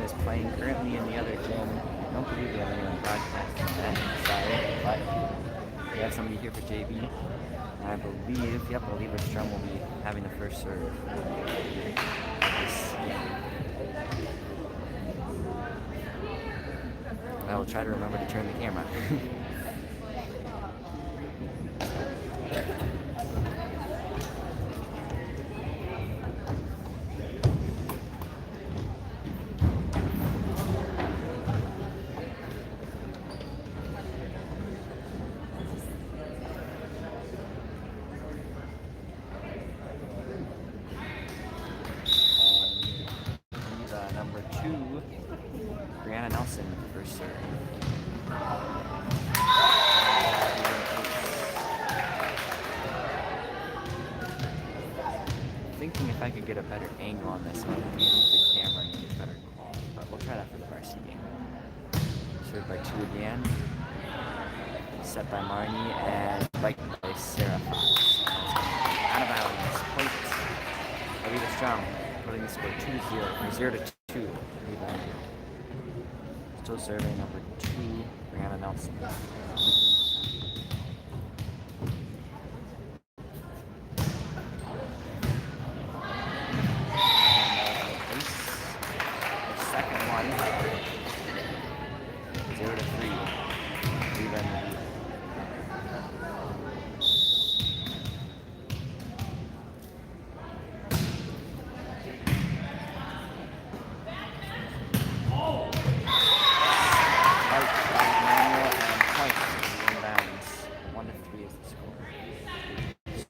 is playing currently in the other gym. I don't believe we have anyone broadcasting that inside, but we have somebody here for JV. I believe, yep, Eleva-Strum will be having the first serve. I will try to remember to turn the camera. Number 2, Brianna Nelson, first serve. Thinking if I could get a better angle on this one, maybe the camera and get a better call, but we'll try that for the varsity game. Served by 2 again. Set by Marnie and spiked by Sarah Fox. Out of bounds. Point. Eleva-Strum putting the score 2-0 from 0-2. Still serving number 2, Brianna Nelson. Second one. 0-3. Eleva in the lead.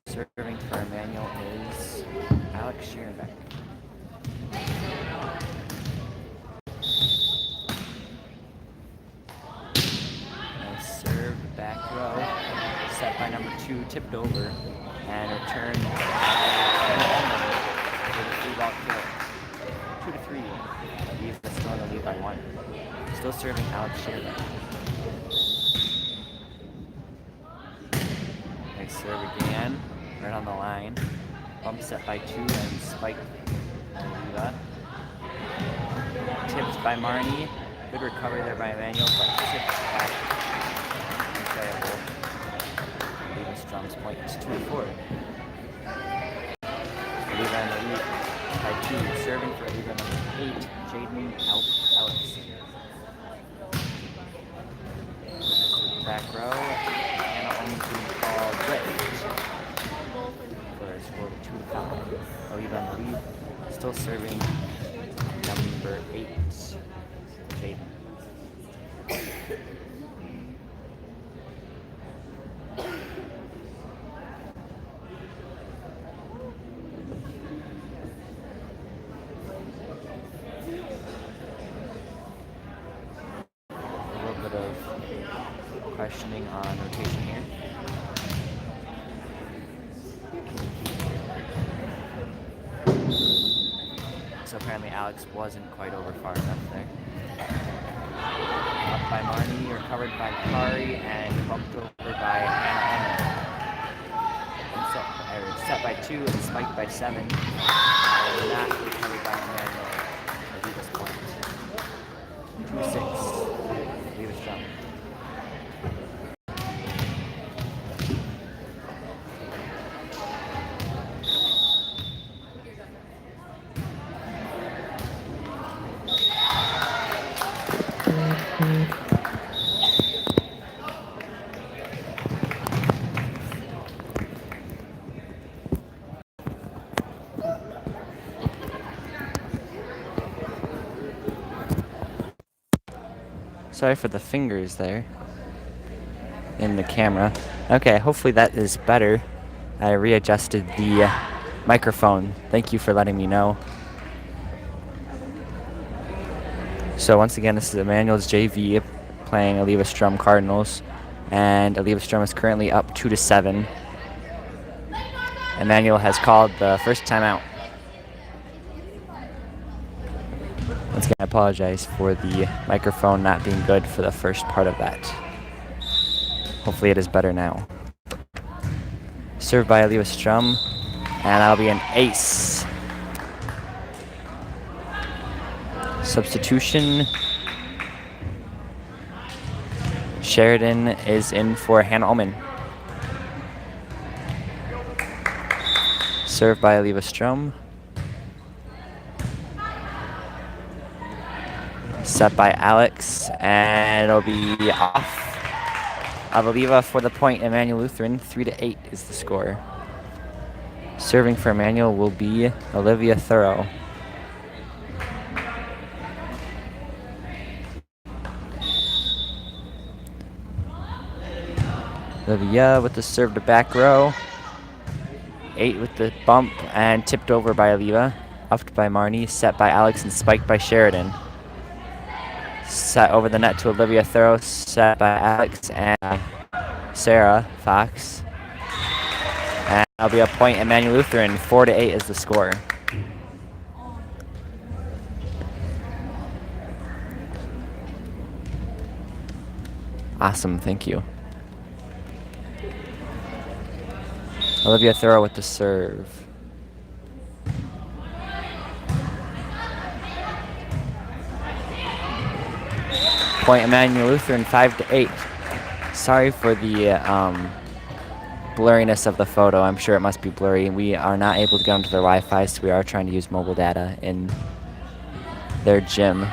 Serving for Immanuel is Alex Sheerenbeck. Nice serve, back row. Set by number 2, tipped over, and returned for the 3-ball kill. 2-3. Eleva still in the lead by 1. Still serving Alex Sheerenbeck. Nice serve again. Right on the line. Bump set by 2 and spiked Eleva. Tipped by Marnie. Good recovery there by Immanuel, but tipped back. Unplayable. Eleva-Strum's point is 2-4. Eleva in the lead by 2. Serving for Eleva number 8, Jaden Ellis. Back row. And only being called Britt. Scored 2-5. Eleva in the lead. Still serving number 8, Jaden. A little bit of questioning on rotation here. So apparently Alex wasn't quite over far enough there. Up by Marnie, recovered by Kari, and bumped over by Hannah. Set by 2 and spiked by 7. And not recovered by Immanuel. Eleva's point. 2-6. Eleva-Strum. Sorry for the fingers there in the camera. Okay, hopefully that is better. I readjusted the microphone. Thank you for letting me know. So once again, this is Immanuel's JV playing Eleva-Strum Cardinals, and Eleva-Strum is currently up 2-7. Immanuel has called the first timeout. Once again, I apologize for the microphone not being good for the first part of that. Hopefully it is better now. Served by Eleva-Strum, and that'll be an ace. Substitution. Sheridan is in for Hannah Ullman. Served by Eleva-Strum. Set by Alex, and it'll be off of Eleva for the point. Immanuel Lutheran, 3-8 is the score. Serving for Immanuel will be Olivia Thorough. Olivia with the serve to back row. 8 with the bump and tipped over by Eleva. Upped by Marnie, set by Alex, and spiked by Sheridan. Set over the net to Olivia Thorough, set by Alex and Sarah Fox. And that'll be a point. Immanuel Lutheran, 4-8 is the score. Awesome, thank you. Olivia Thorough with the serve. Point Immanuel Lutheran, 5-8. Sorry for the blurriness of the photo. I'm sure it must be blurry. We are not able to get onto their Wi-Fi, so we are trying to use mobile data in their gym.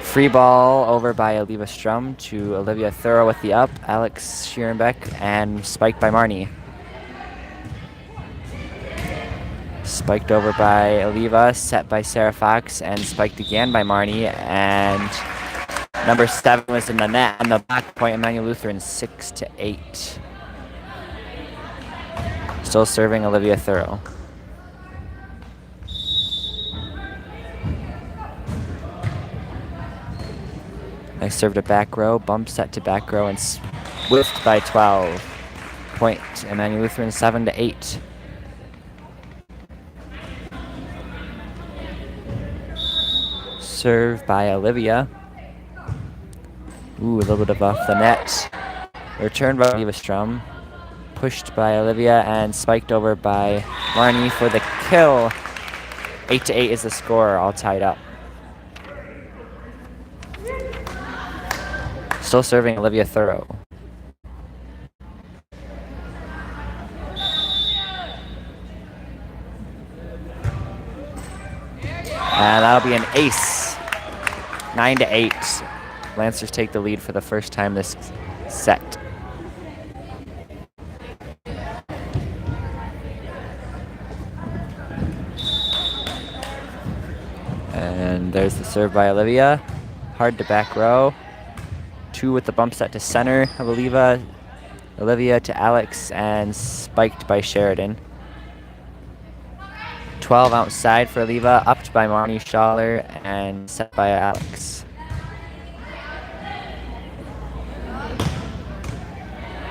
Free ball over by Eleva-Strum to Olivia Thorough with the up. Alex Schierenbeck and spiked by Marnie. Spiked over by Eleva, set by Sarah Fox, and spiked again by Marnie. And number 7 was in the net on the back point. Immanuel Lutheran, 6-8. Still serving Olivia Thorough. Nice serve to back row, bump set to back row, and whiffed by 12. Point Immanuel Lutheran, 7-8. Serve by Olivia. Ooh, a little bit of off the net. Returned by Eleva-Strum. Pushed by Olivia and spiked over by Marnie for the kill. 8-8 is the score, all tied up. Still serving Olivia Thorough. And that'll be an ace. 9-8. Lancers take the lead for the first time this set. And there's the serve by Olivia. Hard to back row. 2 with the bump set to center of Olivia to Alex, and spiked by Sheridan. 12 outside for Eleva, upped by Marnie Schaller and set by Alex.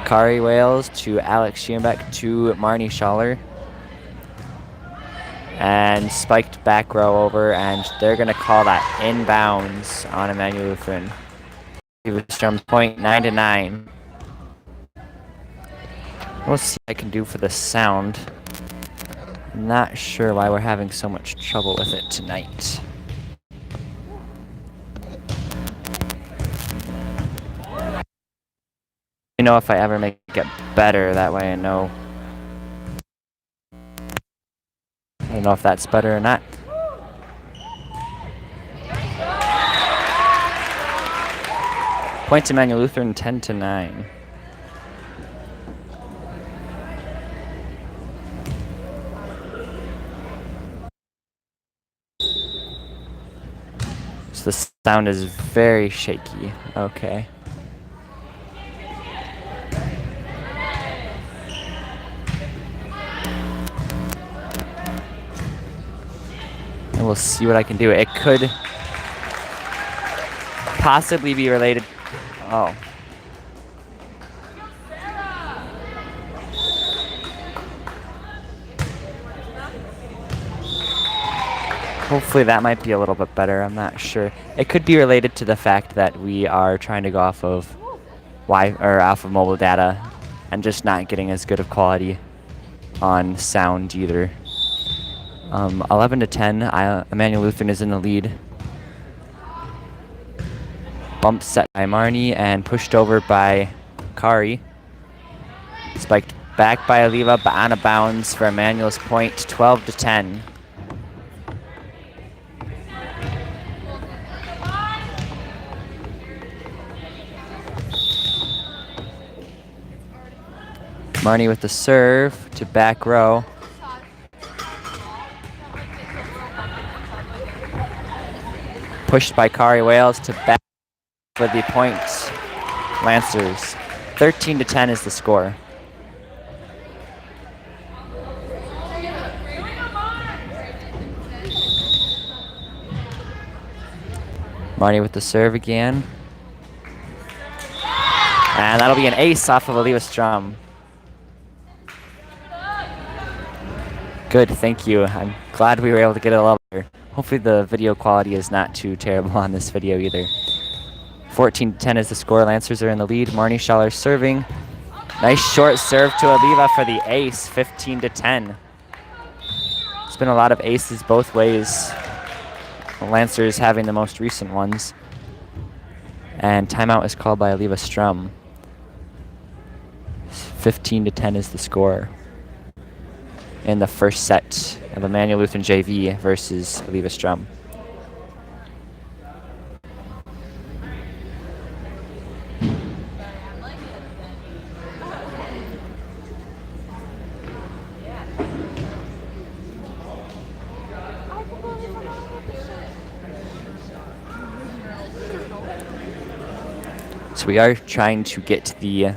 Kari Wales to Alex Schierenbeck to Marnie Schaller. And spiked back row over, and they're going to call that inbounds on Immanuel Lutheran. Eleva-Strum point, 9-9. We'll see what I can do for the sound. Not sure why we're having so much trouble with it tonight. Let me know if I ever make it better, that way I know. I don't know if that's better or not. Points Immanuel Lutheran, 10-9. So the sound is very shaky. Okay. And we'll see what I can do. It could possibly be related. Oh. Hopefully that might be a little bit better. I'm not sure. It could be related to the fact that we are trying to go off of off of mobile data and just not getting as good of quality on sound either. 11 to 10. Immanuel Lutheran is in the lead. Bump set by Marnie and pushed over by Kari. Spiked back by Eleva, but out of bounds for Immanuel's point, 12 to 10. Marnie with the serve to back row. Pushed by Kari Wales to back for the point. Lancers. 13 to 10 is the score. Marnie with the serve again. And that'll be an ace off of Eleva-Strum. Good, thank you. I'm glad we were able to get it level. Hopefully the video quality is not too terrible on this video either. 14 to 10 is the score. Lancers are in the lead. Marnie Schaller serving. Nice short serve to Eleva for the ace, 15 to 10. It's been a lot of aces both ways. The Lancers having the most recent ones. And timeout is called by Eleva-Strum. 15 to 10 is the score in the first set of Immanuel Lutheran JV versus Eleva-Strum. So we are trying to get the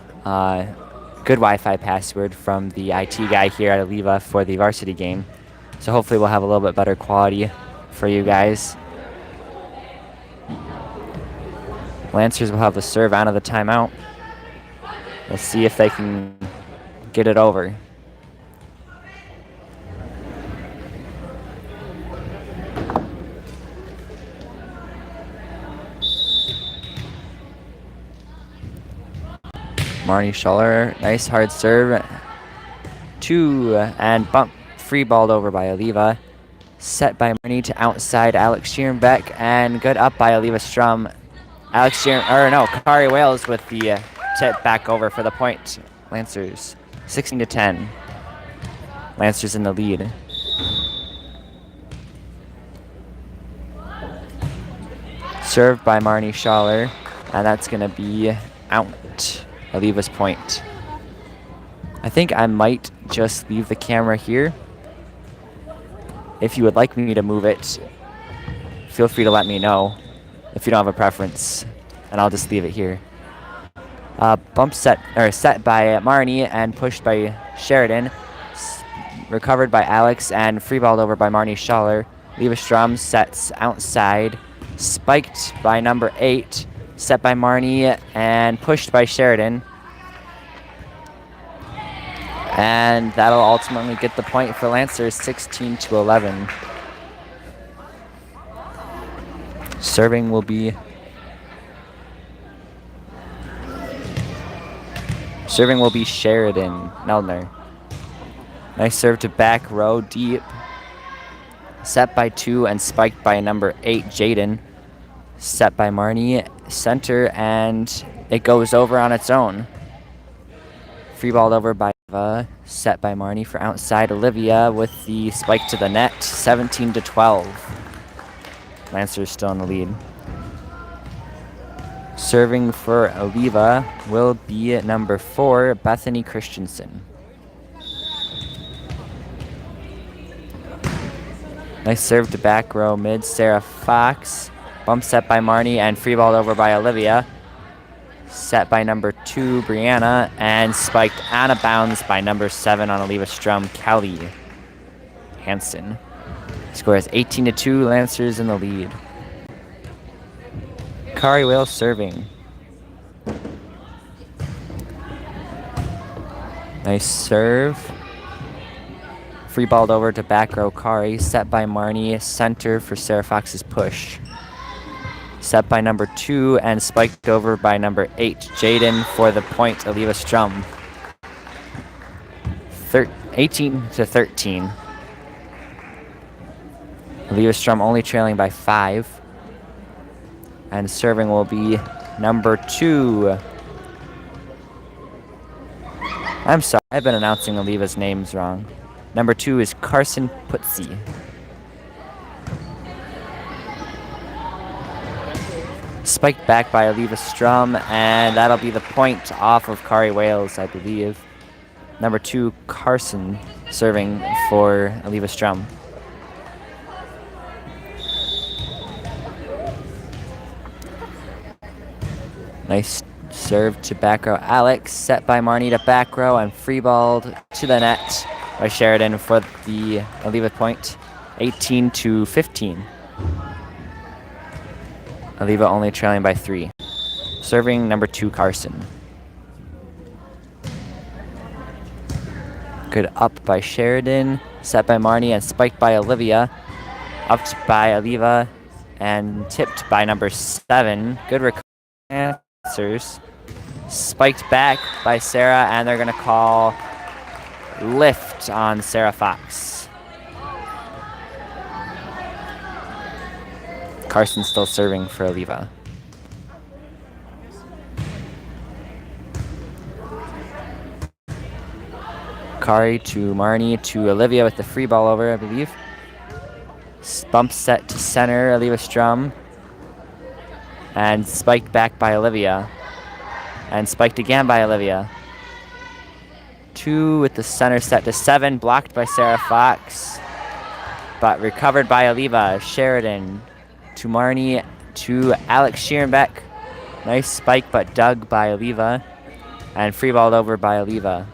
good Wi-Fi password from the IT guy here at Eleva for the varsity game. So hopefully we'll have a little bit better quality for you guys. Lancers will have the serve out of the timeout. Let's see if they can get it over. Marnie Schaller, nice hard serve. Two, and bump, free balled over by Eleva. Set by Marnie to outside Alex Schierenbeck, and good up by Eleva-Strum. Kari Wales with the tip back over for the point. Lancers, 16 to 10. Lancers in the lead. Served by Marnie Schaller, and that's gonna be out. Eleva's point. I think I might just leave the camera here. If you would like me to move it, feel free to let me know if you don't have a preference, and I'll just leave it here. Bump set by Marnie and pushed by Sheridan. Recovered by Alex and free balled over by Marnie Schaller. Eleva-Strum sets outside. Spiked by number 8. Set by Marnie and pushed by Sheridan. And that'll ultimately get the point for Lancers, 16 to 11. Serving will be Sheridan Neldner. Nice serve to back row deep. Set by 2 and spiked by number 8, Jaden. Set by Marnie, center, and it goes over on its own. Free balled over by Eva, set by Marnie for outside Olivia with the spike to the net, 17 to 12. Lancers still in the lead. Serving for Olivia will be number 4, Bethany Christensen. Nice serve to back row mid, Sarah Fox. Bump set by Marnie and free balled over by Olivia. Set by number 2, Brianna, and spiked out of bounds by number 7 on Eleva-Strum, Kelly Hansen. Score is 18 to 2, Lancers in the lead. Kari Wales serving. Nice serve. Free balled over to back row Kari, set by Marnie, center for Sarah Fox's push. Set by number 2 and spiked over by number 8, Jaden for the point, Eleva-Strum. 18 to 13. Eleva-Strum only trailing by 5. And serving will be number 2. I'm sorry, I've been announcing Aleva's names wrong. Number 2 is Carson Putzi. Spiked back by Eleva-Strum, and that'll be the point off of Kari Wales, I believe. Number 2, Carson, serving for Eleva-Strum. Nice serve to back row Alex, set by Marnie to back row and free balled to the net by Sheridan for the Eleva point, 18-15. Eleva only trailing by 3. Serving number 2, Carson. Good up by Sheridan, set by Marnie and spiked by Olivia. Upped by Eleva and tipped by number 7. Good recovery answers. Spiked back by Sarah, and they're going to call lift on Sarah Fox. Carson still serving for Eleva. Kari to Marnie to Olivia with the free ball over, I believe. Bump set to center, Eleva-Strum. And spiked back by Olivia. And spiked again by Olivia. 2 with the center set to 7, blocked by Sarah Fox. But recovered by Eleva. Sheridan to Marnie to Alex Schierenbeck. Nice spike, but dug by Eleva. And free balled over by Eleva.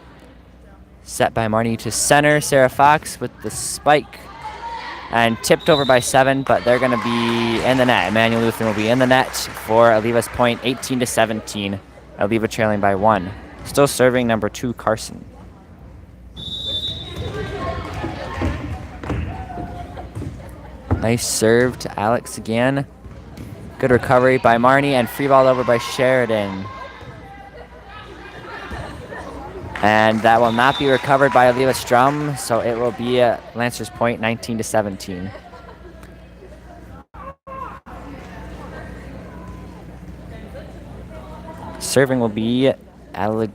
Set by Marnie to center, Sarah Fox with the spike. And tipped over by 7, but they're going to be in the net. Immanuel Lutheran will be in the net for Aleva's point, 18-17. Eleva trailing by 1. Still serving number 2, Carson. Nice serve to Alex again. Good recovery by Marnie and free ball over by Sheridan. And that will not be recovered by Eleva-Strum, so it will be a Lancers point, 19-17. Serving will be Alex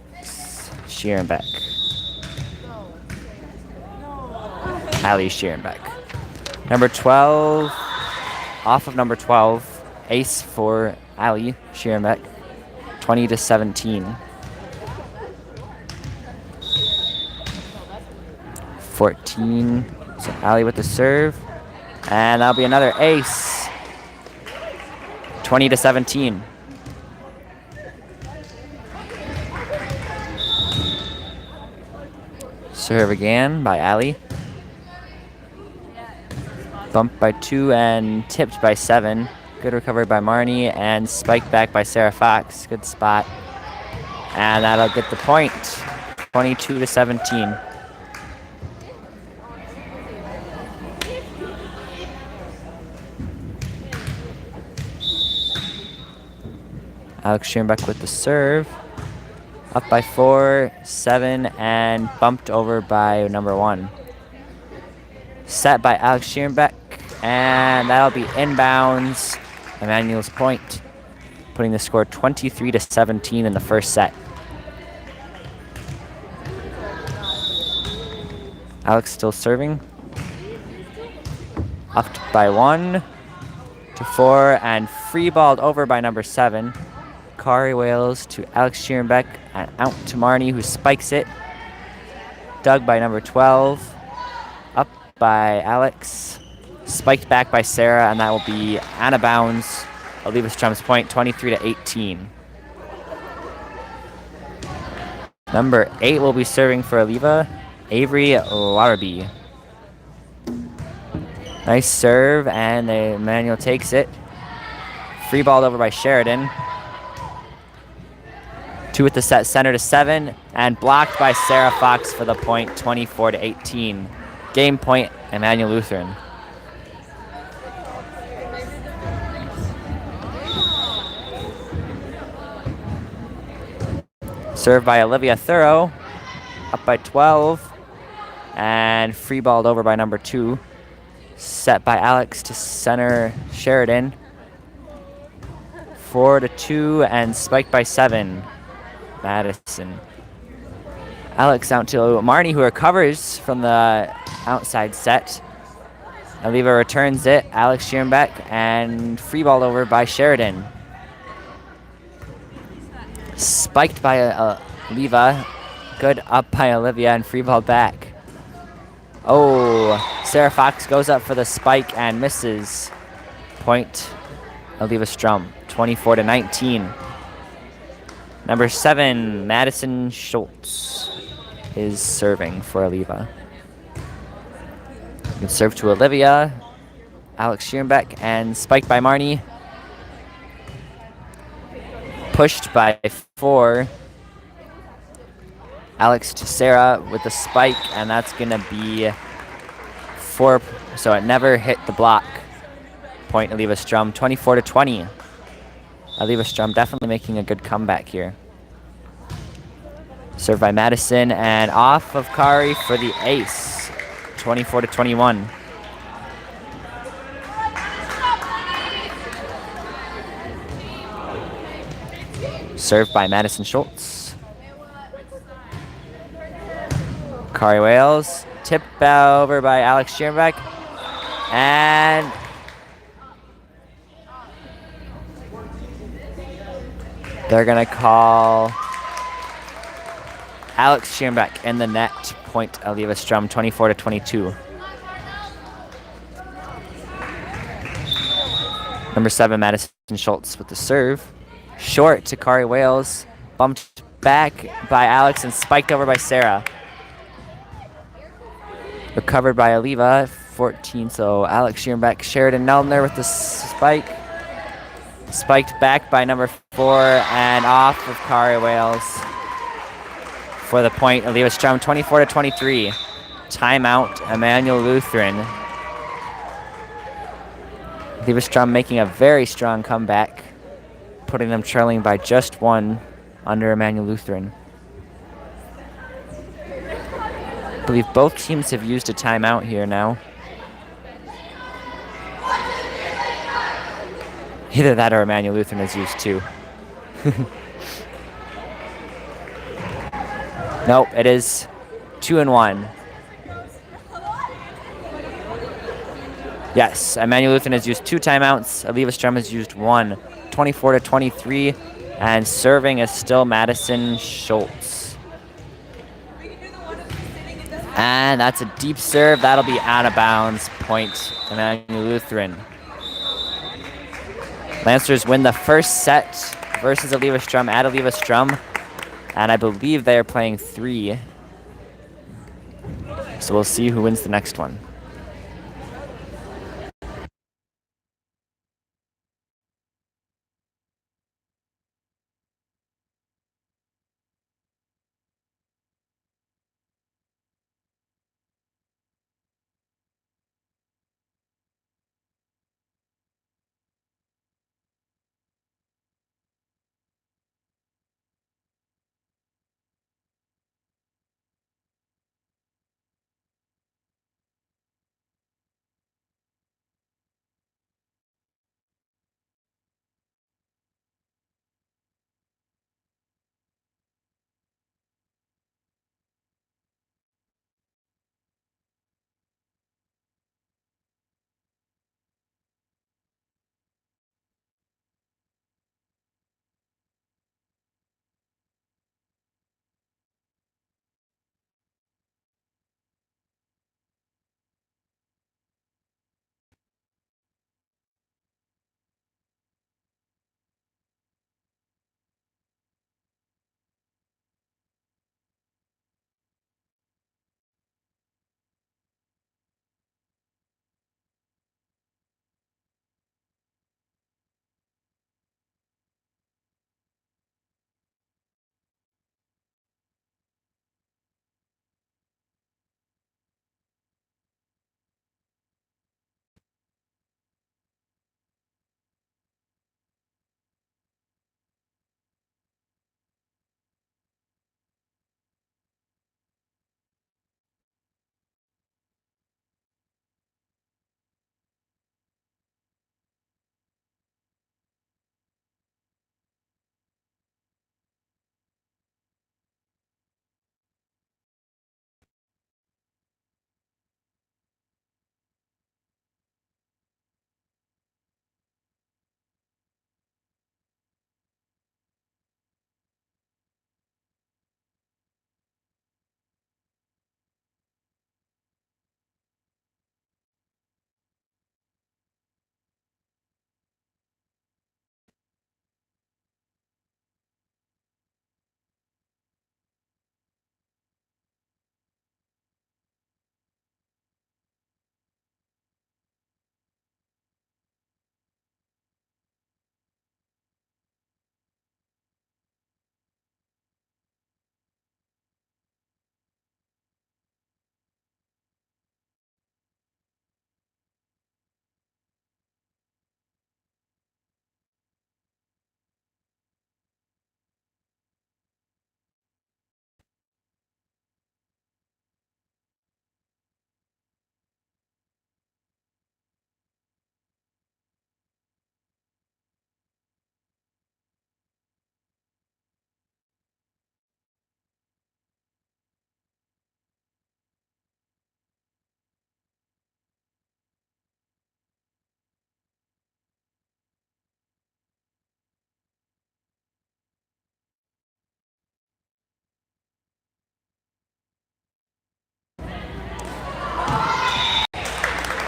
Schierenbeck. Ali Schierenbeck. Number 12, off of number 12, ace for Ali Schierenbeck, 20-17. 14, so Ali with the serve, and that'll be another ace, 20-17. Serve again by Ali. Bumped by 2 and tipped by 7. Good recovery by Marnie and spiked back by Sarah Fox. Good spot. And that'll get the point, 22-17. Alex Schierenbeck with the serve. Up by 4, 7, and bumped over by number 1. Set by Alex Schierenbeck, and that'll be inbounds. Immanuel's point, putting the score 23-17 in the first set. Alex still serving. Upped by 1 to 4, and free balled over by number 7. Kari Wales to Alex Schierenbeck and out to Marnie, who spikes it. Dug by number 12. Up by Alex. Spiked back by Sarah, and that will be out of bounds. Eleva-Strum's point, 23-18. Number 8 will be serving for Eleva, Avery Larrabee. Nice serve, and Immanuel takes it. Free balled over by Sheridan. 2 with the set, center to 7, and blocked by Sarah Fox for the point, 24-18. Game point, Immanuel Lutheran. Served by Olivia Thorough, up by 12, and free balled over by number 2. Set by Alex to center Sheridan. 4-2 and spiked by 7. Madison. Alex out to Marnie, who recovers from the outside set. Eleva returns it. Alex Schierenbeck and free ball over by Sheridan. Spiked by Eleva. Good up by Olivia and free ball back. Oh, Sarah Fox goes up for the spike and misses. Point Eleva-Strum, 24-19. Number 7, Madison Schultz is serving for Eleva. Good serve to Olivia. Alex Schierenbeck and spiked by Marnie. Pushed by 4. Alex to Sarah with the spike, and that's gonna be 4, so it never hit the block. Point Eleva-Strum, 24-20. Eleva-Strum definitely making a good comeback here. Served by Madison and off of Kari for the ace, 24-21. Served by Madison Schultz. Kari Wales, tip over by Alex Schierenbeck, and they're gonna call Alex Schierenbeck in the net. Point Eleva-Strum, 24-22. Number 7, Madison Schultz with the serve. Short to Kari Wales. Bumped back by Alex and spiked over by Sarah. Recovered by Eleva, 14. So Alex Schierenbeck, Sheridan Neldner with the spike. Spiked back by number 4 and off of Kari Wales for the point. Eleva-Strum, 24-23. Timeout, Immanuel Lutheran. Eleva-Strum making a very strong comeback, putting them trailing by just 1 under Immanuel Lutheran. I believe both teams have used a timeout here now. Either that or Immanuel Lutheran has used 2. Nope, it is 2 and 1. Yes, Immanuel Lutheran has used 2 timeouts. Eleva-Strum has used 1. 24-23, and serving is still Madison Schultz. And that's a deep serve. That'll be out of bounds. Point Immanuel Lutheran. Lancers win the first set versus Eleva-Strum at Eleva-Strum, and I believe they are playing 3. So we'll see who wins the next one.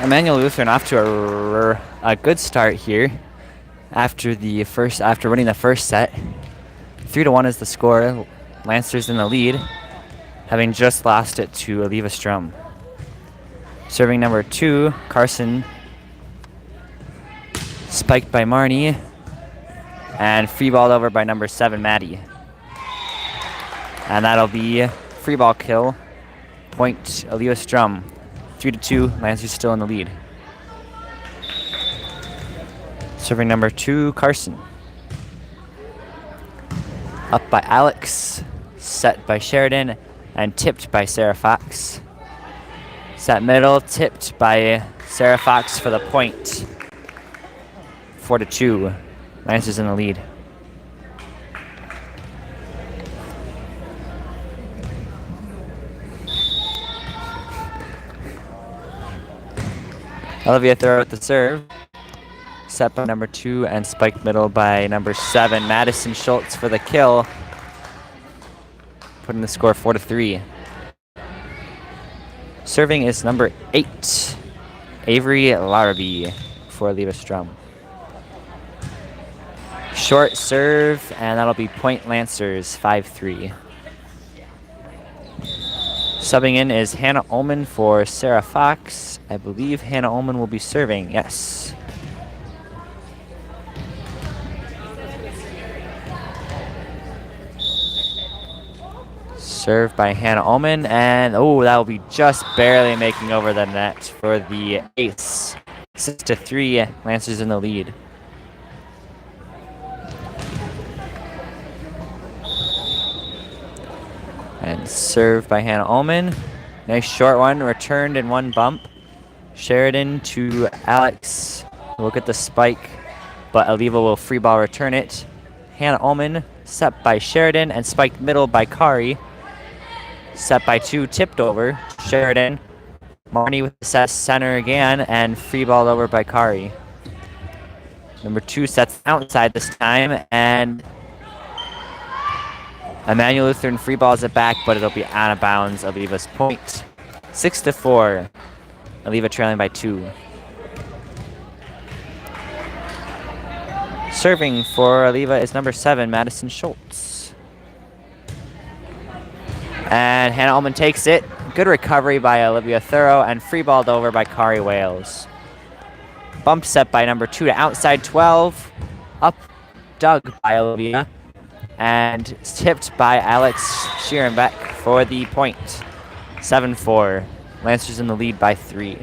Immanuel Lutheran off to a good start here after winning the first set. 3-1 is the score. Lancers in the lead, having just lost it to Eleva-Strum. Serving number 2, Carson, spiked by Marnie, and free ball over by number 7, Maddie. And that'll be free ball kill, point Eleva-Strum. 3-2, Lancers still in the lead. Serving number 2, Carson. Up by Alex, set by Sheridan, and tipped by Sarah Fox. Set middle, tipped by Sarah Fox for the point. 4-2, Lancers in the lead. Olivia throw at the serve. Set by number 2 and spiked middle by number 7, Madison Schultz for the kill. Putting the score 4-3. Serving is number 8, Avery Larrabee for Eleva-Strum. Short serve, and that'll be point Lancers, 5-3. Subbing in is Hannah Ullman for Sarah Fox. I believe Hannah Ullman will be serving, yes. Serve by Hannah Ullman, and that will be just barely making over the net for the ace. 6-3, Lancers in the lead. And serve by Hannah Ullman. Nice short one, returned in one bump. Sheridan to Alex. Look at the spike, but Eleva will free ball return it. Hannah Ullman, set by Sheridan, and spiked middle by Kari. Set by 2, tipped over. Sheridan. Marnie with the set center again, and free ball over by Kari. Number 2 sets outside this time, and Immanuel Lutheran free balls it back, but it'll be out of bounds. Aleva's point. 6-4. Eleva trailing by 2. Serving for Eleva is number 7, Madison Schultz. And Hannah Ullman takes it. Good recovery by Olivia Thorough, and free balled over by Kari Wales. Bump set by number 2 to outside 12. Up dug by Olivia. And tipped by Alex Schierenbeck for the point. 7-4. Lancers in the lead by 3.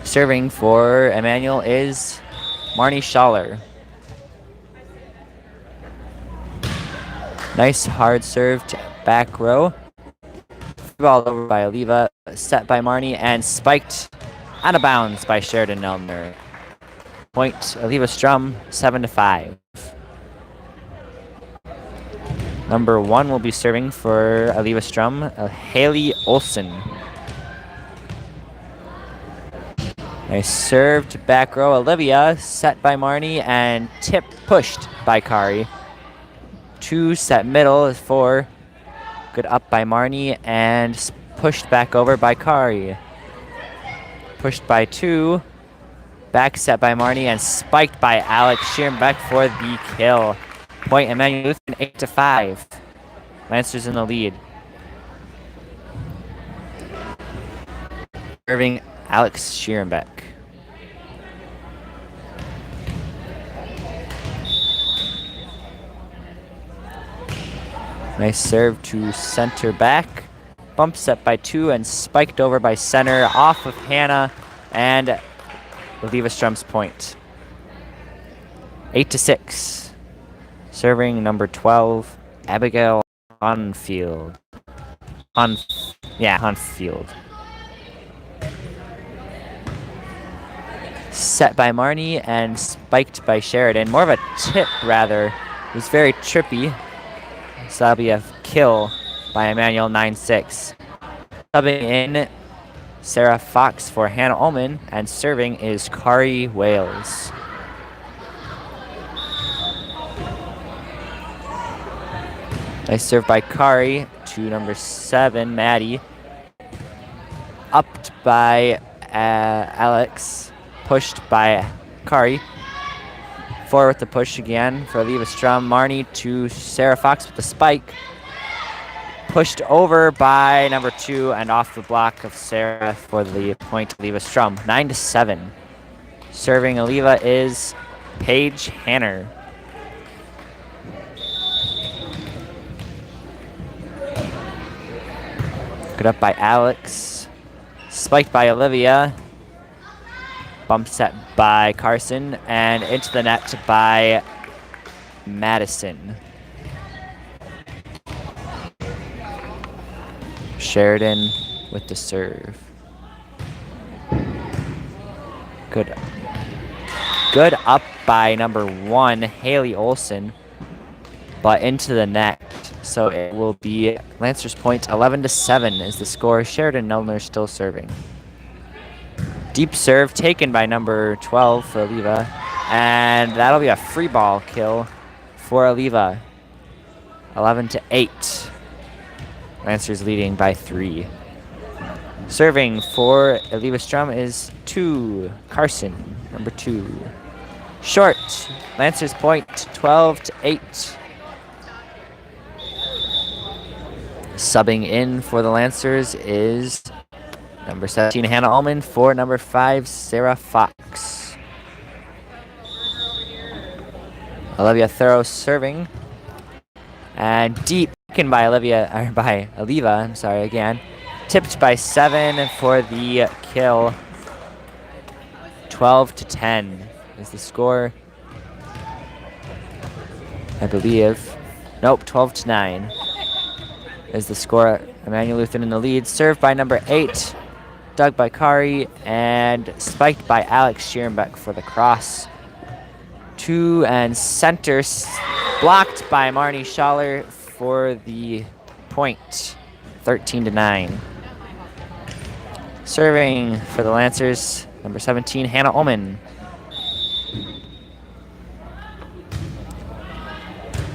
Serving for Immanuel is Marnie Schaller. Nice hard serve to back row. Ball over by Eleva, set by Marnie, and spiked out of bounds by Sheridan Nelner. Point Eleva-Strum, 7-5. Number 1 will be serving for Eleva-Strum, Haley Olsen. Nice serve to back row. Olivia, set by Marnie, and tip pushed by Kari. 2 set middle is 4. Good up by Marnie, and pushed back over by Kari. Pushed by 2. Back set by Marnie, and spiked by Alex Schierenbeck for the kill. Point Immanuel Lutheran, 8-5. Lancers in the lead. Serving Alex Schierenbeck. Nice serve to center back. Bump set by 2 and spiked over by center off of Hannah, and Eleva-Strum's point. 8-6. Serving number 12, Abigail Onfield. Onfield. Set by Marnie and spiked by Sheridan. More of a tip, rather. It was very trippy. So that'll be a kill by Immanuel, 9-6. Subbing in Sarah Fox for Hannah Ullman, and serving is Kari Wales. Nice serve by Kari to number 7, Maddie. Upped by Alex. Pushed by Kari. Forward with the push again for Eleva-Strum. Marnie to Sarah Fox with the spike. Pushed over by number 2 and off the block of Sarah for the point. Eleva-Strum. 9-7. Serving Eleva is Paige Hanner. Good up by Alex. Spiked by Olivia. Bump set by Carson. And into the net by Madison. Sheridan with the serve. Good up by number 1, Haley Olson. But into the net. So it will be Lancers point. 11-7 is the score. Sheridan Nelner still serving. Deep serve taken by number 12 for Eleva. And that'll be a free ball kill for Eleva. 11-8. Lancers leading by 3. Serving for Eleva-Strum is 2. Carson, number 2. Short. Lancers point. 12-8. Subbing in for the Lancers is number 17, Hannah Ullman, for number 5, Sarah Fox. Olivia Thorough serving. And deep taken by Eleva, I'm sorry, again. Tipped by 7 for the kill. 12-10 is the score. I believe. Nope, 12-9 is the score. Immanuel Lutheran in the lead. Served by number 8. Dug by Kari. And spiked by Alex Schierenbeck for the cross. 2 and center. Blocked by Marnie Schaller for the point. 13-9. Serving for the Lancers, number 17, Hannah Ullman.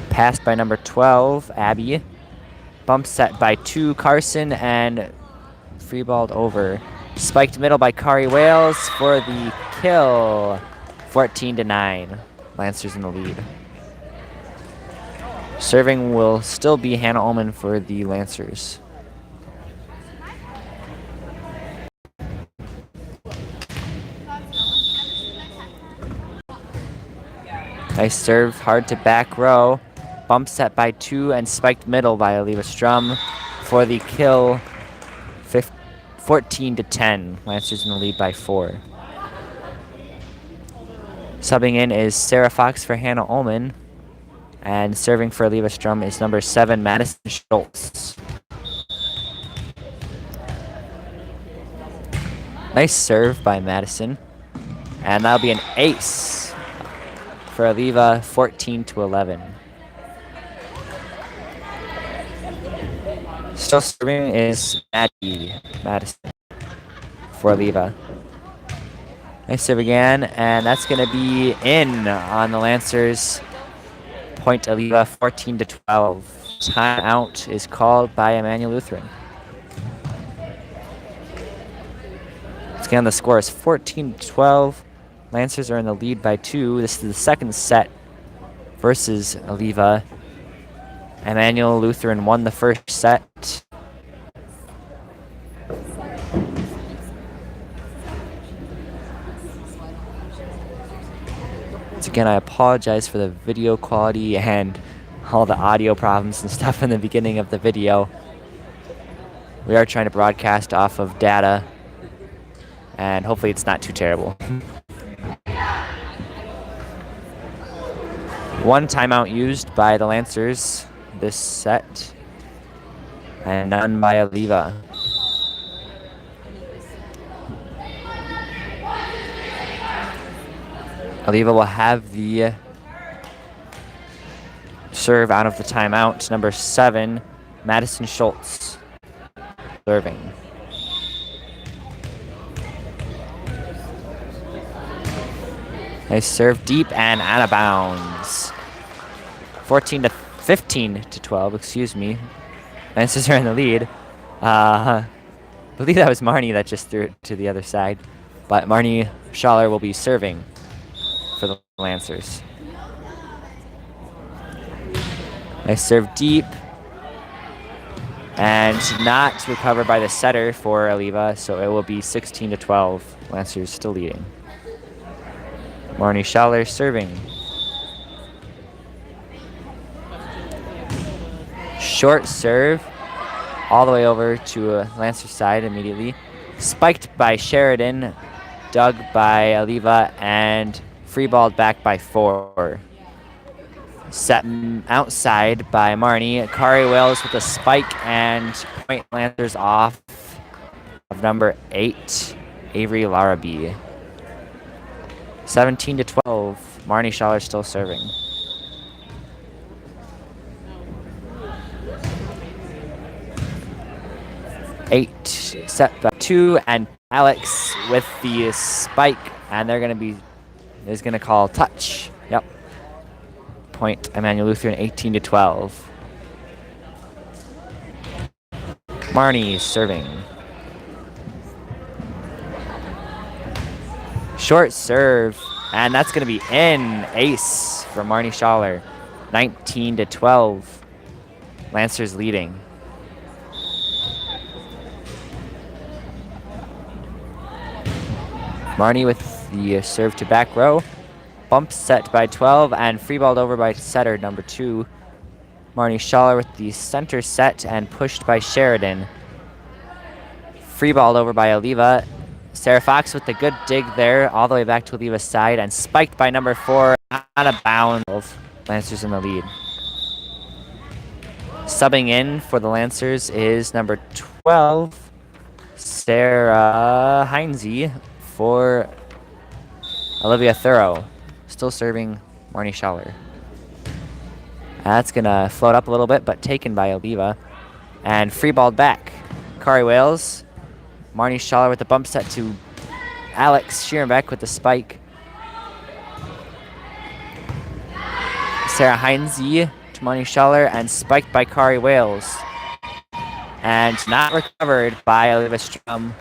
Passed by number 12, Abby. Bump set by 2, Carson, and free balled over. Spiked middle by Kari Wales for the kill. 14-9. Lancers in the lead. Serving will still be Hannah Ullman for the Lancers. Nice serve, hard to back row. Bump set by 2 and spiked middle by Eleva-Strum for the kill. 14-10. Lancers in the lead by 4. Subbing in is Sarah Fox for Hannah Ullman. And serving for Eleva-Strum is number 7, Madison Schultz. Nice serve by Madison. And that'll be an ace for Eleva, 14-11. Still serving is Madison for Eleva. Nice serve again, and that's going to be in on the Lancers. Point Eleva, 14-12. Timeout is called by Immanuel Lutheran. Again, the score is 14-12. Lancers are in the lead by 2. This is the second set versus Eleva. Immanuel Lutheran won the first set. Once again, I apologize for the video quality and all the audio problems and stuff in the beginning of the video. We are trying to broadcast off of data, and hopefully it's not too terrible. One timeout used by the Lancers this set, and none by Eleva. Eleva will have the serve out of the timeout. Number 7, Madison Schultz, serving. Nice serve deep and out of bounds. 15-12, excuse me. Lancers are in the lead. But believe that was Marnie that just threw it to the other side. But Marnie Schaller will be serving for the Lancers. Nice serve deep. And not recovered by the setter for Eleva, so it will be 16-12. Lancers still leading. Marnie Schaller serving. Short serve all the way over to Lancer's side immediately. Spiked by Sheridan, dug by Eleva, and free balled back by 4. Set outside by Marnie. Kari Wales with a spike and point Lancers off of number 8, Avery Laraby. 17-12. Marnie Schaller still serving. Eight set by 2, and Alex with the spike, and they're gonna call touch. Yep. Point Immanuel Lutheran 18-12. Marnie serving. Short serve, and that's gonna be in. Ace for Marnie Schaller. 19-12. Lancers leading. Marnie with the serve to back row. Bump set by 12 and free balled over by setter number 2. Marnie Schaller with the center set and pushed by Sheridan. Free balled over by Eleva. Sarah Fox with the good dig there all the way back to Eleva's side and spiked by number 4 out of bounds. Lancers in the lead. Subbing in for the Lancers is number 12, Sarah Heinze for Olivia Thorough. Still serving Marnie Schaller. That's going to float up a little bit, but taken by Eleva. And free balled back. Kari Wales. Marnie Schaller with the bump set to Alex Schierenbeck with the spike. Sarah Heinze to Marnie Schaller and spiked by Kari Wales. And not recovered by Eleva-Strum.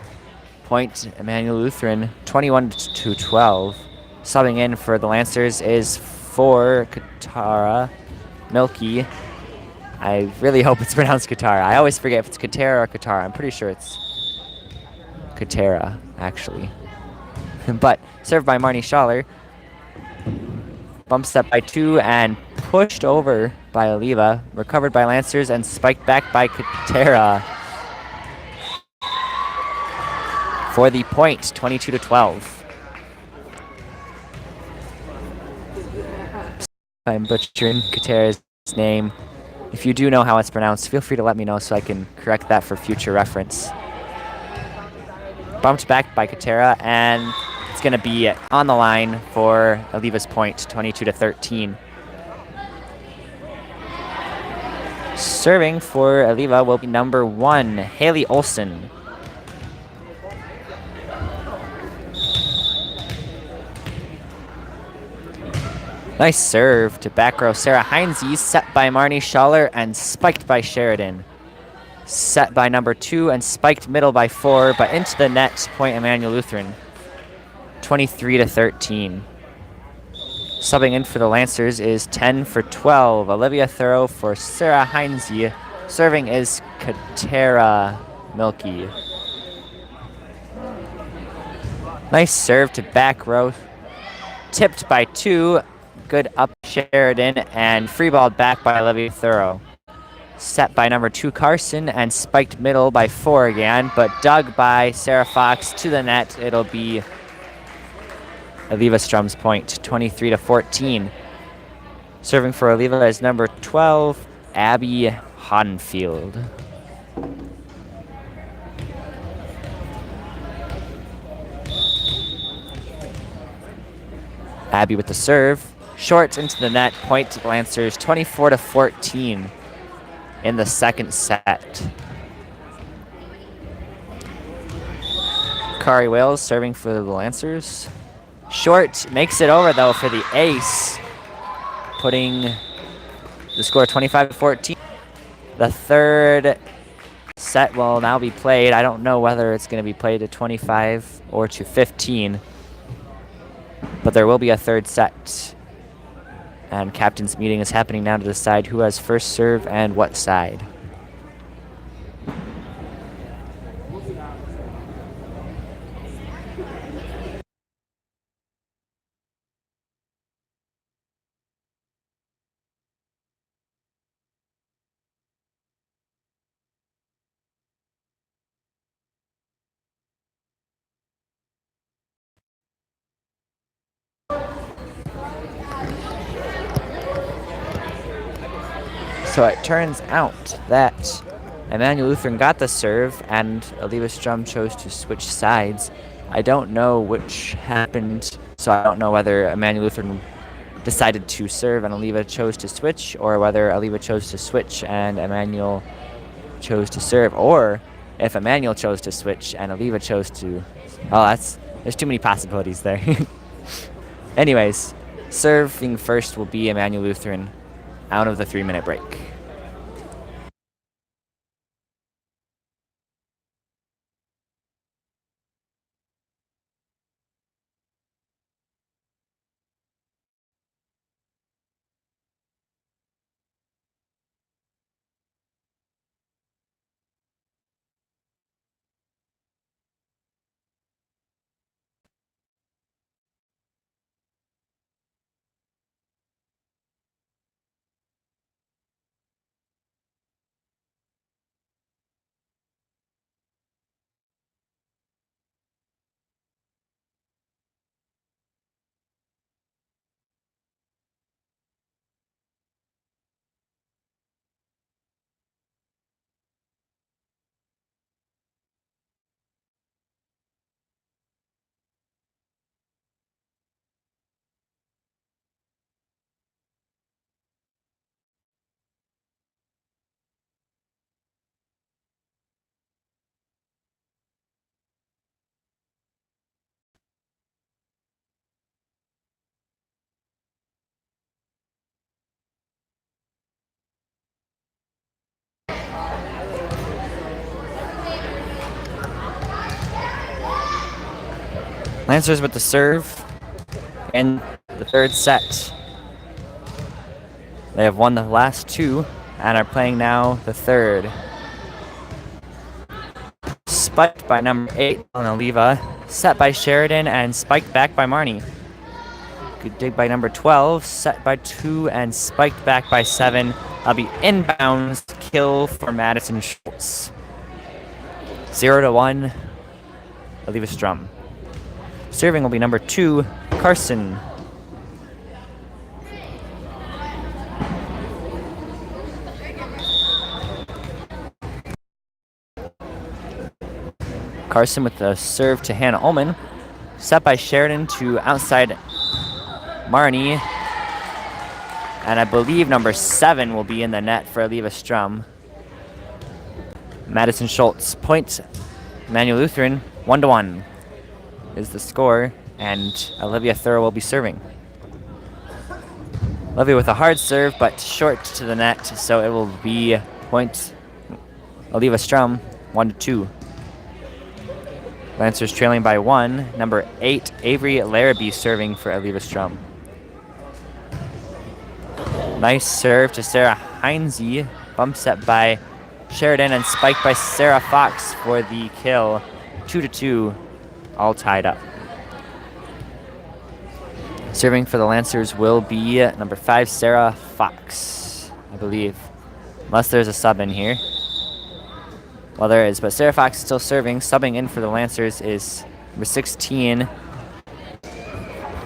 Point Immanuel Lutheran, 21-12. Subbing in for the Lancers is for Katara Milky. I really hope it's pronounced Katara. I always forget if it's Katara or Katara. I'm pretty sure it's Katara, actually. But served by Marnie Schaller. Bump step by 2 and pushed over by Eleva. Recovered by Lancers and spiked back by Katara. For the point, 22-12. I'm butchering Katara's name. If you do know how it's pronounced, feel free to let me know so I can correct that for future reference. Bumped back by Katara, and it's going to be on the line for Eleva's point, 22-13. Serving for Eleva will be number 1, Haley Olson. Nice serve to back row Sarah Heinze, set by Marnie Schaller and spiked by Sheridan. Set by number 2 and spiked middle by 4, but into the net, point Immanuel Lutheran. 23-13. Subbing in for the Lancers is 10-12. Olivia Thorough for Sarah Heinze. Serving is Katara Milky. Nice serve to back row. Tipped by 2. Good up Sheridan and free balled back by Olivia Thorough. Set by number 2 Carson and spiked middle by 4 again, but dug by Sarah Fox to the net. It'll be Eleva-Strum's point, 23-14. Serving for Eleva is number 12, Abby Hadenfield. Abby with the serve. Short into the net, point to the Lancers, 24-14 in the second set. Kari Wales serving for the Lancers. Short makes it over though for the ace, putting the score 25-14. The third set will now be played. I don't know whether it's going to be played to 25 or to 15, but there will be a third set. And captain's meeting is happening now to decide who has first serve and what side. So it turns out that Immanuel Lutheran got the serve and Eleva-Strum chose to switch sides. I don't know which happened, so I don't know whether Immanuel Lutheran decided to serve and Eleva chose to switch, or whether Eleva chose to switch and Immanuel chose to serve, or if Immanuel chose to switch and Eleva chose to... Oh, there's too many possibilities there. Anyways, serving first will be Immanuel Lutheran out of the 3-minute break. Lancers with the serve in the third set. They have won the last two and are playing now the third. Spiked by number 8 on Eleva, set by Sheridan and spiked back by Marnie. Good dig by number 12, set by 2 and spiked back by 7. That'll be inbounds, kill for Madison Schultz. 0-1, Eleva-Strum. Serving will be number 2, Carson. Carson with the serve to Hannah Ullman. Set by Sheridan to outside Marnie. And I believe number 7 will be in the net for Eleva-Strum. Madison Schultz. Point. Immanuel Lutheran. 1-1 is the score. And Olivia Thurl will be serving. Olivia with a hard serve, but short to the net. So it will be point Eleva-Strum. 1-2. Lancers trailing by 1. Number 8, Avery Larrabee serving for Eleva-Strum. Nice serve to Sarah Heinze. Bump set by Sheridan and spiked by Sarah Fox for the kill. 2-2, all tied up. Serving for the Lancers will be number 5, Sarah Fox, I believe. Unless there's a sub in here. Well, there is, but Sarah Fox is still serving. Subbing in for the Lancers is number 16.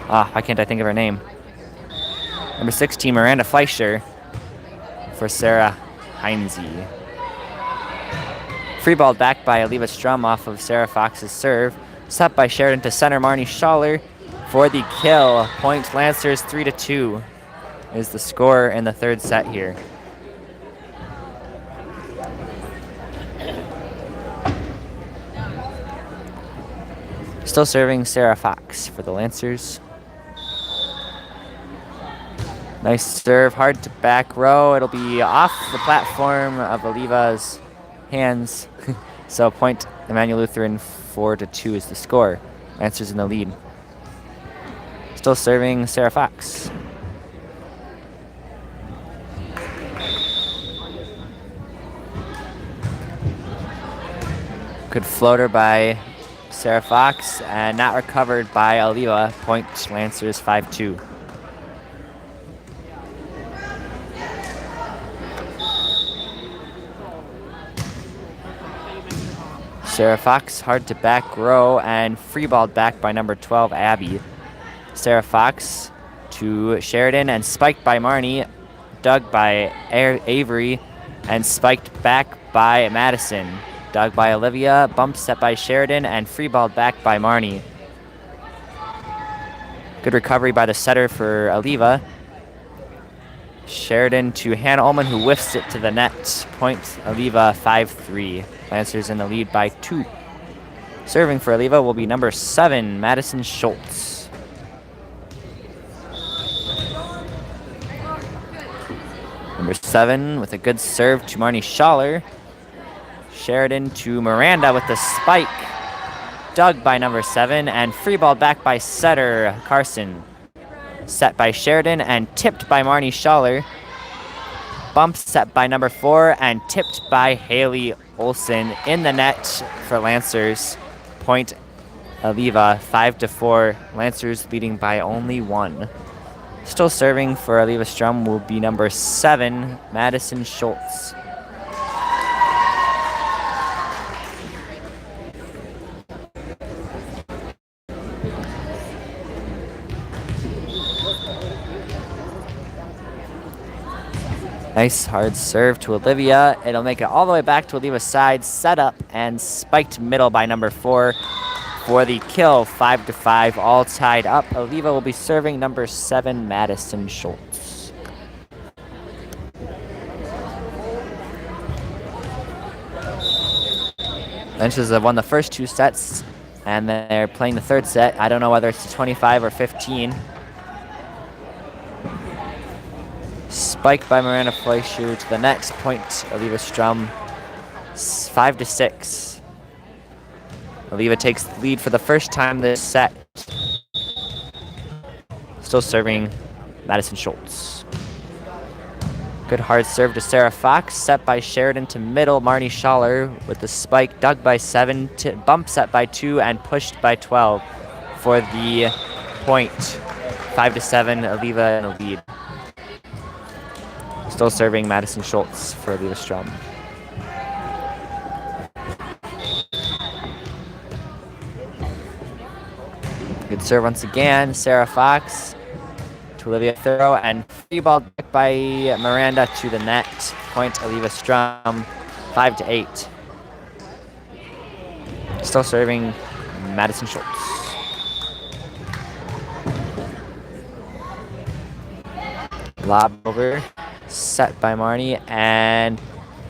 Why can't I think of her name? Number 16, Miranda Fleischer for Sarah Heinze. Free ball back by Eleva-Strum off of Sarah Fox's serve. Set by Sheridan to center Marnie Schaller for the kill. Point Lancers 3-2 is the score in the third set here. Still serving Sarah Fox for the Lancers. Nice serve, hard to back row. It'll be off the platform of Aleva's hands. So point Immanuel Lutheran, 4-2 is the score. Lancers in the lead. Still serving Sarah Fox. Good floater by Sarah Fox and not recovered by Eleva. Point Lancers 5-2. Sarah Fox hard to back row and free balled back by number 12, Abby. Sarah Fox to Sheridan and spiked by Marnie, dug by Avery, and spiked back by Madison. Dug by Olivia, bump set by Sheridan, and free balled back by Marnie. Good recovery by the setter for Eleva. Sheridan to Hannah Ullman, who whiffs it to the net. Point Eleva 5-3. Lancers in the lead by 2. Serving for Eleva will be number 7, Madison Schultz. Number 7 with a good serve to Marnie Schaller. Sheridan to Miranda with the spike. Dug by number 7 and free ball back by setter Carson. Set by Sheridan and tipped by Marnie Schaller. Bump set by number 4 and tipped by Haley Olsen in the net for Lancers. Point Eleva 5-4. Lancers leading by only 1. Still serving for Eleva-Strum will be number 7, Madison Schultz. Nice hard serve to Olivia. It'll make it all the way back to Oliva's side. Set up and spiked middle by number 4 for the kill. 5-5, all tied up. Eleva will be serving number 7, Madison Schultz. Lancers have won the first 2 sets, and they're playing the third set. I don't know whether it's 25 or 15. Spike by Miranda Fleischer to the net. Point Eleva-Strum 5-6. Eleva takes the lead for the first time this set. Still serving Madison Schultz. Good hard serve to Sarah Fox. Set by Sheridan to middle. Marnie Schaller with the spike. Dug by 7. Bump set by 2 and pushed by 12 for the point. 5-7. Eleva in the lead. Still serving Madison Schultz for Eleva-Strum. Good serve once again. Sarah Fox to Olivia Thorough and free ball back by Miranda to the net. Point Eleva-Strum 5-8. Still serving Madison Schultz. Lob over. Set by Marnie and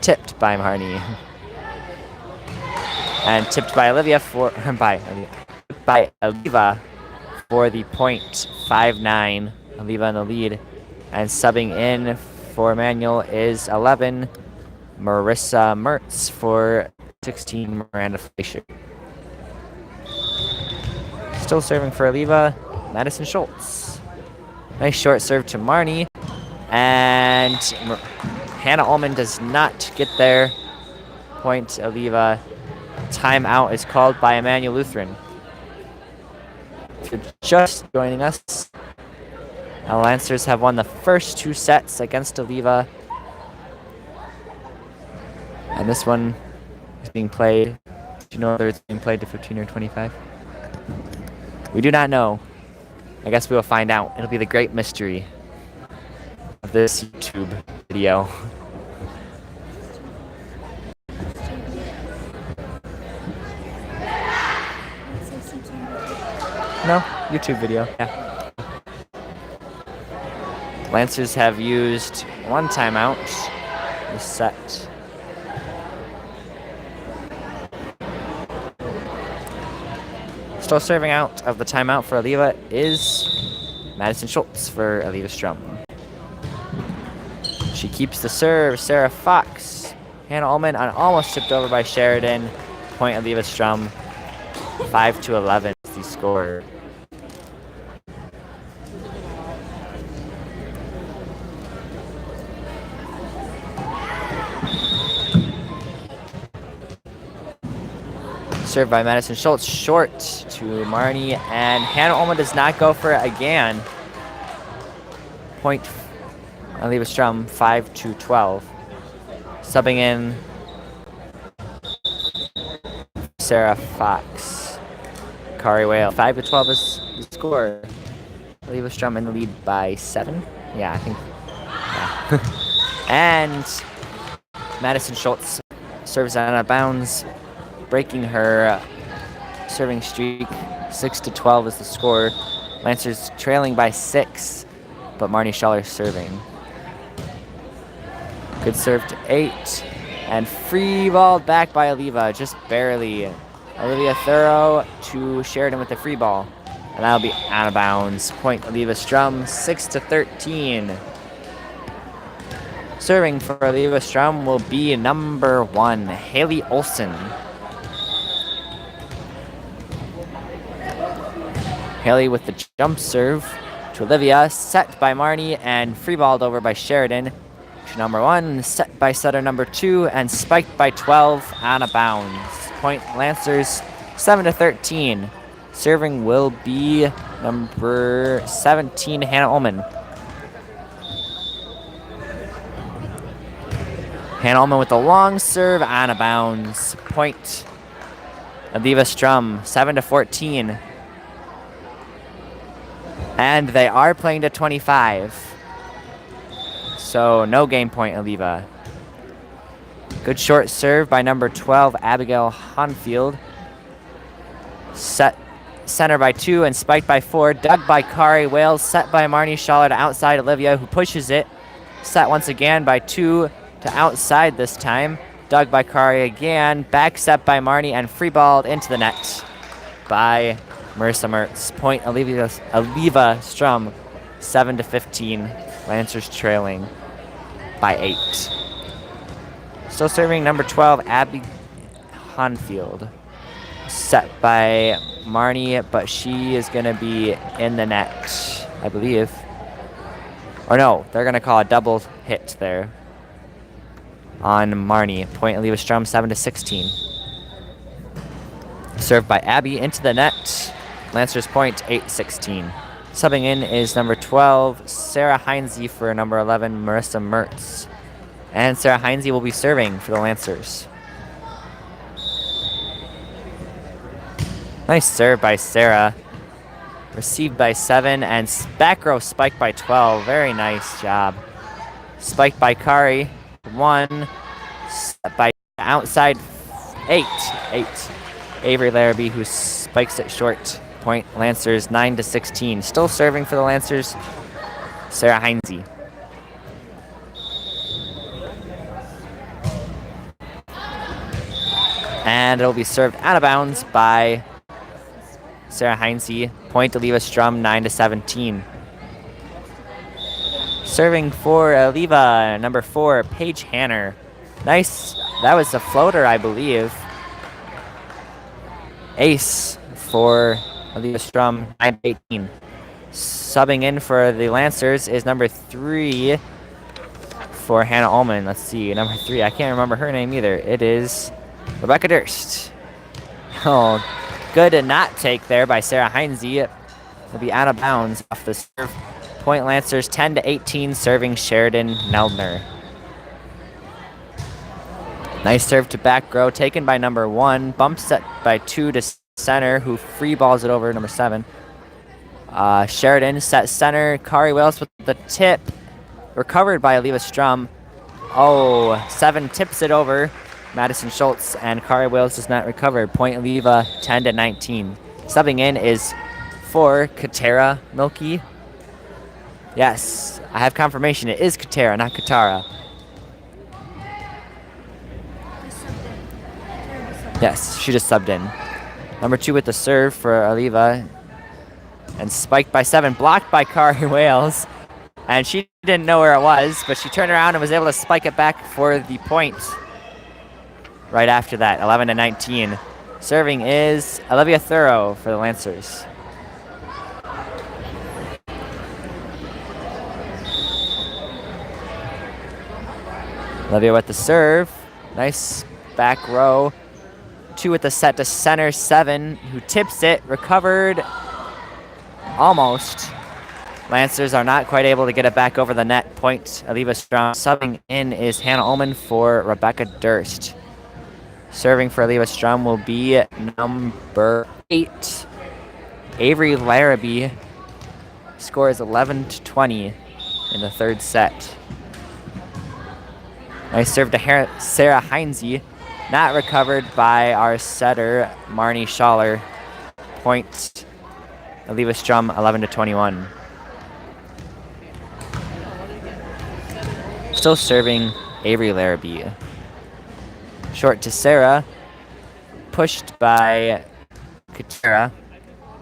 tipped by Marnie. And tipped by Olivia for by Eleva for the point. 5-9. Eleva in the lead. And subbing in for Immanuel is 11, Marissa Mertz for 16, Miranda Fleischer. Still serving for Eleva, Madison Schultz. Nice short serve to Marnie. And Hannah Ullman does not get there. Point Eleva. Timeout is called by Immanuel Lutheran. If you're just joining us, the Lancers have won the first 2 sets against Eleva. And this one is being played. Do you know whether it's being played to 15 or 25? We do not know. I guess we will find out. It'll be the great mystery of this YouTube video. No, YouTube video. Yeah. Lancers have used 1 timeout this set. Still serving out of the timeout for Eleva is Madison Schultz for Eleva-Strum. She keeps the serve. Sarah Fox Hannah Ullman almost tipped over by Sheridan. Point Eleva-Strum. 5-11 is the score. Served by Madison Schultz, short to Marnie, and Hannah Ullman does not go for it again. Point Eleva-Strum, 5-12. Subbing in Sarah Fox. Kari Whale, 5-12 is the score. Eleva-Strum in the lead by 7. Yeah, I think. Yeah. And Madison Schultz serves out of bounds, breaking her serving streak. 6-12 is the score. Lancers trailing by 6, but Marnie Schaller serving. Good serve to 8, and free ball back by Eleva, just barely. Olivia Thorough to Sheridan with the free ball, and that'll be out of bounds. Point Eleva-Strum, 6-13. Serving for Eleva-Strum will be number 1, Haley Olson. Haley with the jump serve to Olivia, set by Marnie and free balled over by Sheridan. To number 1, set by setter number 2, and spiked by 12 out of bounds. Point Lancers, 7-13. Serving will be number 17, Hannah Ullman. Hannah Ullman with the long serve, out of bounds. Point Eleva-Strum, 7-14. And they are playing to 25. So no game point, Eleva. Good short serve by number 12, Abigail Honfield. Set center by 2 and spiked by 4. Dug by Kari Wales, set by Marnie Schaller to outside Olivia, who pushes it. Set once again by 2 to outside this time. Dug by Kari again. Back set by Marnie and free balled into the net by Marissa Mertz. Point Eleva-Strum, 7-15. Lancers trailing by 8. Still serving number 12, Abby Honfield. Set by Marnie, but she is going to be in the net, I believe. Or no, they're going to call a double hit there on Marnie. Point Eleva-Strum, 7-16. Served by Abby into the net. Lancers point, 8-16. Subbing in is number 12, Sarah Heinze, for number 11, Marissa Mertz. And Sarah Heinze will be serving for the Lancers. Nice serve by Sarah. Received by 7, and back row spiked by 12. Very nice job. Spiked by Kari, 1. By outside, 8. Avery Larrabee, who spikes it short. Point Lancers, 9-16. Still serving for the Lancers, Sarah Heinze. And it'll be served out of bounds by Sarah Heinze. Point Eleva-Strum, 9-17. Serving for Eleva, number 4, Paige Hanner. Nice. That was a floater, I believe. Ace for Eleva-Strum, 9-18. Subbing in for the Lancers is number 3 for Hannah Ullman. Let's see, number 3. I can't remember her name either. It is Rebecca Durst. Oh, good to not take there by Sarah Heinze. Will be out of bounds off the serve. Point Lancers, 10-18, serving Sheridan Neldner. Nice serve to back row, taken by number 1. Bump set by 2 to center, who free balls it over number 7. Sheridan set center. Kari Wales with the tip. Recovered by Eleva-Strum. Oh, 7 tips it over. Madison Schultz, and Kari Wales does not recover. Point Eleva, 10-19. Subbing in is for Katara Milky. Yes, I have confirmation. It is Katara, not Katara. Yes, she just subbed in. Number 2 with the serve for Eleva. And spiked by 7, blocked by Kari Wales. And she didn't know where it was, but she turned around and was able to spike it back for the point. right after that, 11-19. Serving is Olivia Thorough for the Lancers. Olivia with the serve. Nice back row. 2 with the set to center, 7, who tips it, recovered almost. Lancers are not quite able to get it back over the net. Point Eleva-Strum. Subbing in is Hannah Ullman for Rebecca Durst. Serving for Eleva-Strum will be number 8, Avery Larrabee. Score is 11-20 in the third set. Nice serve to Sarah Heinze. Not recovered by our setter, Marnie Schaller. Point Eleva-Strum, 11-21. Still serving Avery Larrabee. Short to Sarah. Pushed by Katera.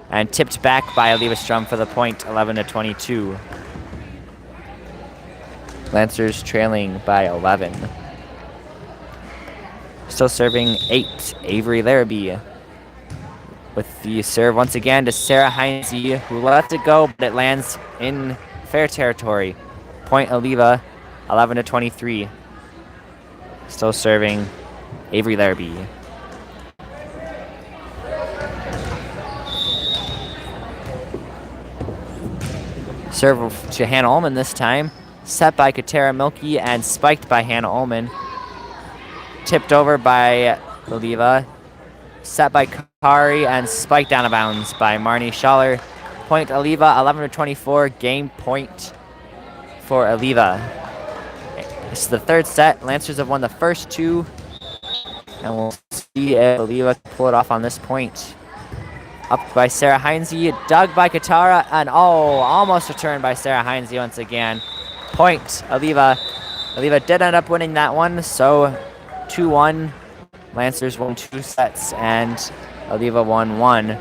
And tipped back by Eleva-Strum for the point, 11-22. Lancers trailing by 11. Still serving 8, Avery Larrabee. With the serve once again to Sarah Heinze, who lets it go, but it lands in fair territory. Point Eleva, 11-23. Still serving Avery Larrabee. Serve to Hannah Ullman this time. Set by Katera Milky and spiked by Hannah Ullman. Tipped over by Eleva. Set by Kari and spiked down of bounds by Marnie Schaller. Point Eleva, 11-24. Game point for Eleva. This is the third set. Lancers have won the first 2. And we'll see if Eleva can pull it off on this point. Up by Sarah Heinze, dug by Katara, and almost returned by Sarah Heinze once again. Point Eleva. Eleva did end up winning that one, so 2-1. Lancers won 2 sets, and Eleva won 1.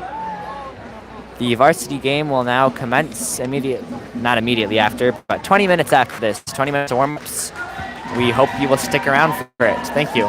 The varsity game will now commence not immediately after, but 20 minutes after this. 20 minutes of warm-ups. We hope you will stick around for it. Thank you.